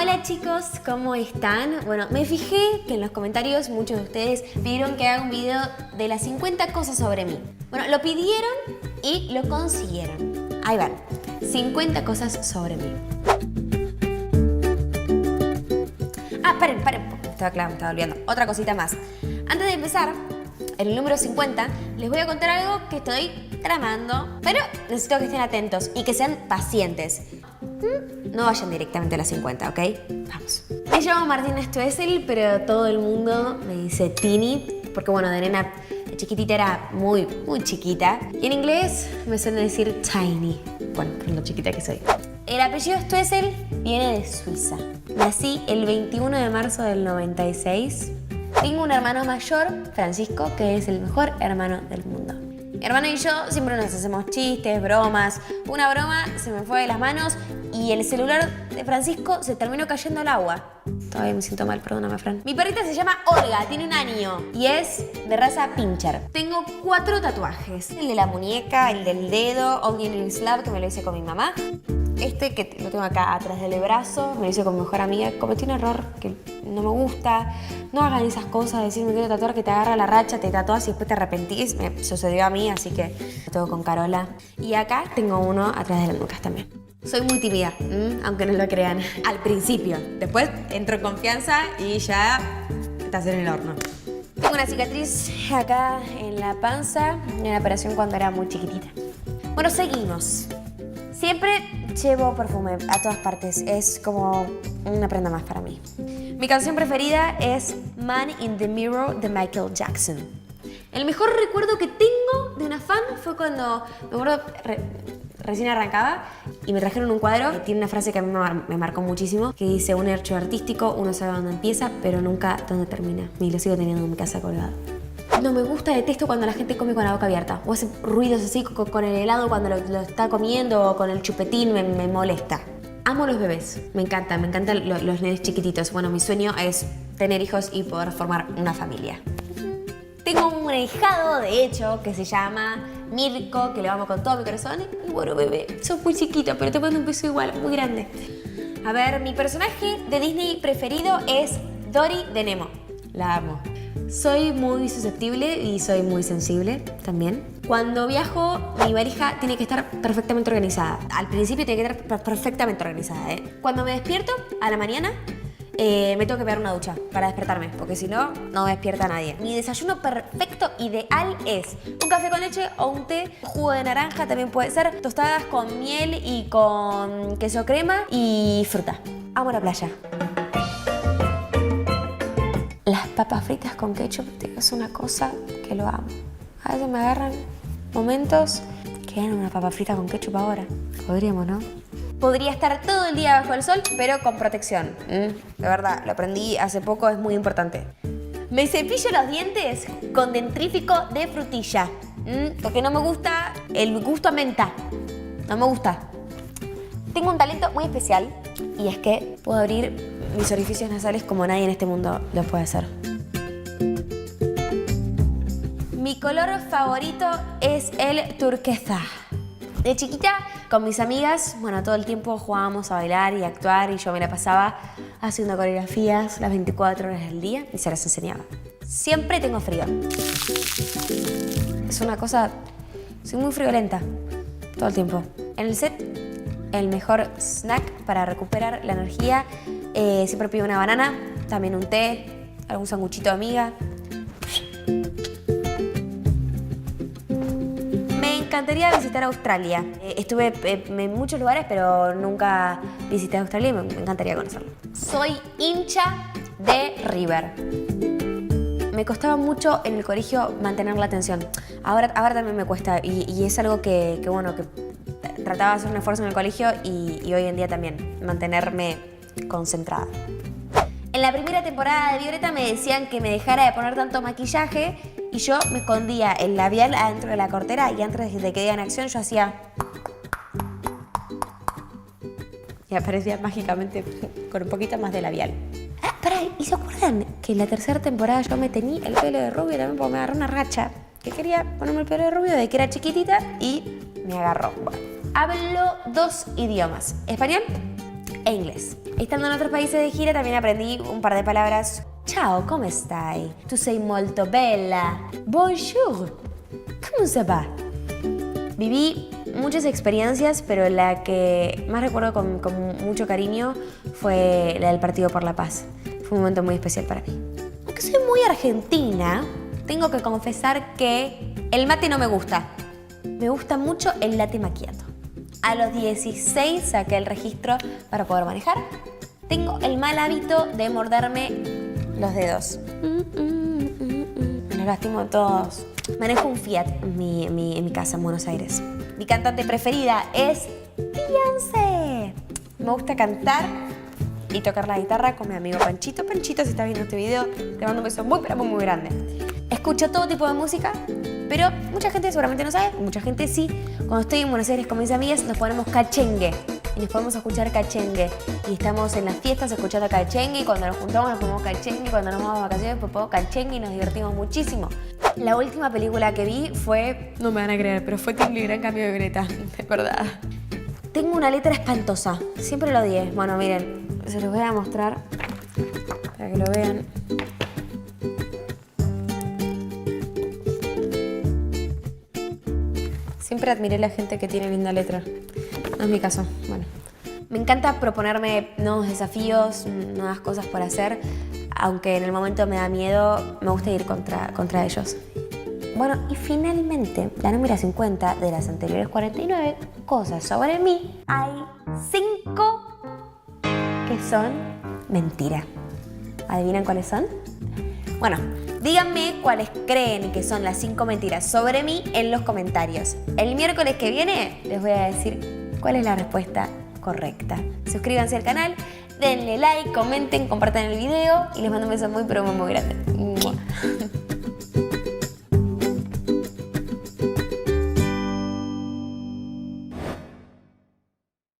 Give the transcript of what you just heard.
Hola chicos, ¿cómo están? Bueno, me fijé que en los comentarios muchos de ustedes pidieron que haga un video de las 50 cosas sobre mí. Bueno, lo pidieron y lo consiguieron. Ahí van, 50 cosas sobre mí. Paren, me estaba olvidando. Otra cosita más. Antes de empezar, en el número 50, les voy a contar algo que estoy tramando, pero necesito que estén atentos y que sean pacientes. No vayan directamente a las 50, ¿ok? Vamos. Me llamo Martina Stoessel, pero todo el mundo me dice Tini, porque bueno, de nena chiquitita era muy chiquita. Y en inglés me suelen decir Tiny, bueno, por lo chiquita que soy. El apellido Stoessel viene de Suiza. Nací el 21 de marzo del 96. Tengo un hermano mayor, Francisco, que es el mejor hermano del mundo. Mi hermano y yo siempre nos hacemos chistes, bromas. Una broma se me fue de las manos y el celular de Francisco se terminó cayendo al agua. Todavía me siento mal, perdóname, Fran. Mi perrita se llama Olga, tiene 1 año y es de raza Pinscher. Tengo 4 tatuajes. El de la muñeca, el del dedo, Only in Slab, que me lo hice con mi mamá. Este que lo tengo acá atrás del brazo, me lo hice con mi mejor amiga. Cometí un error que no me gusta. No hagan esas cosas, decir me quiero tatuar, que te agarra la racha, te tatuas y después te arrepentís. Me sucedió a mí, así que lo tengo con Carola. Y acá tengo uno atrás de las nucas también. Soy muy tímida, aunque no lo crean, al principio. Después entro en confianza y ya estás en el horno. Tengo una cicatriz acá en la panza, en una operación cuando era muy chiquitita. Bueno, seguimos. Siempre llevo perfume a todas partes, es como una prenda más para mí. Mi canción preferida es Man in the Mirror de Michael Jackson. El mejor recuerdo que tengo de una fan fue cuando, me acuerdo, recién arrancaba y me trajeron un cuadro que tiene una frase que a mí me marcó muchísimo, que dice: un hecho artístico, uno sabe dónde empieza, pero nunca dónde termina. Y lo sigo teniendo en mi casa colgado. No me gusta, detesto cuando la gente come con la boca abierta o hace ruidos así con el helado cuando lo está comiendo o con el chupetín, me molesta. Amo los bebés, me encantan los nenes chiquititos. Bueno, mi sueño es tener hijos y poder formar una familia. Tengo un ahijado, de hecho, que se llama Mirko, que lo amo con todo mi corazón. Y bueno, bebé, sos muy chiquito, pero te mando un beso igual, muy grande. A ver, mi personaje de Disney preferido es Dory de Nemo. La amo. Soy muy susceptible y soy muy sensible también. Cuando viajo, mi valija tiene que estar perfectamente organizada. Al principio tiene que estar perfectamente organizada, ¿eh? Cuando me despierto a la mañana, me tengo que pegar una ducha para despertarme, porque si no, no me despierta nadie. Mi desayuno perfecto, ideal, es un café con leche o un té, jugo de naranja también puede ser, tostadas con miel y con queso crema y fruta. Amo la playa. Las papas fritas con ketchup es una cosa que lo amo. A veces me agarran momentos que dan una papa frita con ketchup ahora. Podríamos, ¿no? Podría estar todo el día bajo el sol, pero con protección. De verdad, lo aprendí hace poco, es muy importante. Me cepillo los dientes con dentrífico de frutilla. Porque no me gusta el gusto a menta. No me gusta. Tengo un talento muy especial y es que puedo abrir mis orificios nasales como nadie en este mundo lo puede hacer. Mi color favorito es el turquesa. De chiquita, con mis amigas, bueno, todo el tiempo jugábamos a bailar y a actuar y yo me la pasaba haciendo coreografías las 24 horas del día y se las enseñaba. Siempre tengo frío. Es una cosa... soy muy friolenta todo el tiempo. En el set, el mejor snack para recuperar la energía, siempre pido una banana, también un té, algún sanguchito de amiga. Me encantaría visitar Australia. Estuve en muchos lugares, pero nunca visité Australia y me encantaría conocerlo. Soy hincha de River. Me costaba mucho en el colegio mantener la atención. Ahora también me cuesta y es algo que trataba de hacer un esfuerzo en el colegio y hoy en día también, mantenerme concentrada. En la primera temporada de Violeta me decían que me dejara de poner tanto maquillaje y yo me escondía el labial adentro de la cartera y antes de que digan acción yo hacía... y aparecía mágicamente con un poquito más de labial. Pará, ¿y se acuerdan que en la tercera temporada yo me teñí el pelo de rubio también porque me agarró una racha? Que quería ponerme el pelo de rubio de que era chiquitita y me agarró. Bueno, hablo 2 idiomas, español e inglés. Estando en otros países de gira también aprendí un par de palabras. Ciao, come stai? Tu sei molto bella. Bonjour. ¿Cómo se va? Viví muchas experiencias, pero la que más recuerdo con mucho cariño fue la del Partido por la Paz. Fue un momento muy especial para mí. Aunque soy muy argentina, tengo que confesar que el mate no me gusta. Me gusta mucho el latte macchiato. A los 16 saqué el registro para poder manejar. Tengo el mal hábito de morderme los dedos. Me los lastimo todos. Manejo un Fiat en mi casa en Buenos Aires. Mi cantante preferida es Beyoncé. Me gusta cantar y tocar la guitarra con mi amigo Panchito. Panchito, si estás viendo este video, te mando un beso muy, pero muy, muy grande. Escucho todo tipo de música, pero mucha gente seguramente no sabe, mucha gente sí. Cuando estoy en Buenos Aires con mis amigas nos ponemos cachengue y nos podemos escuchar cachengue. Y estamos en las fiestas escuchando cachengue y cuando nos juntamos nos ponemos cachengue y cuando nos vamos a vacaciones pues ponemos cachengue y nos divertimos muchísimo. La última película que vi fue, no me van a creer, pero fue Timmy Gran Cambio de Greta, de verdad. Tengo una letra espantosa, siempre lo odié. Bueno, miren, se los voy a mostrar para que lo vean. Siempre admiré a la gente que tiene linda letra. No es mi caso. Bueno, me encanta proponerme nuevos desafíos, nuevas cosas por hacer, aunque en el momento me da miedo, me gusta ir contra ellos. Bueno, y finalmente, la número 50 de las anteriores 49 cosas sobre mí, hay 5 que son mentira. ¿Adivinan cuáles son? Bueno, díganme cuáles creen que son las 5 mentiras sobre mí en los comentarios. El miércoles que viene les voy a decir cuál es la respuesta correcta. Suscríbanse al canal, denle like, comenten, compartan el video y les mando un beso muy pero muy grande.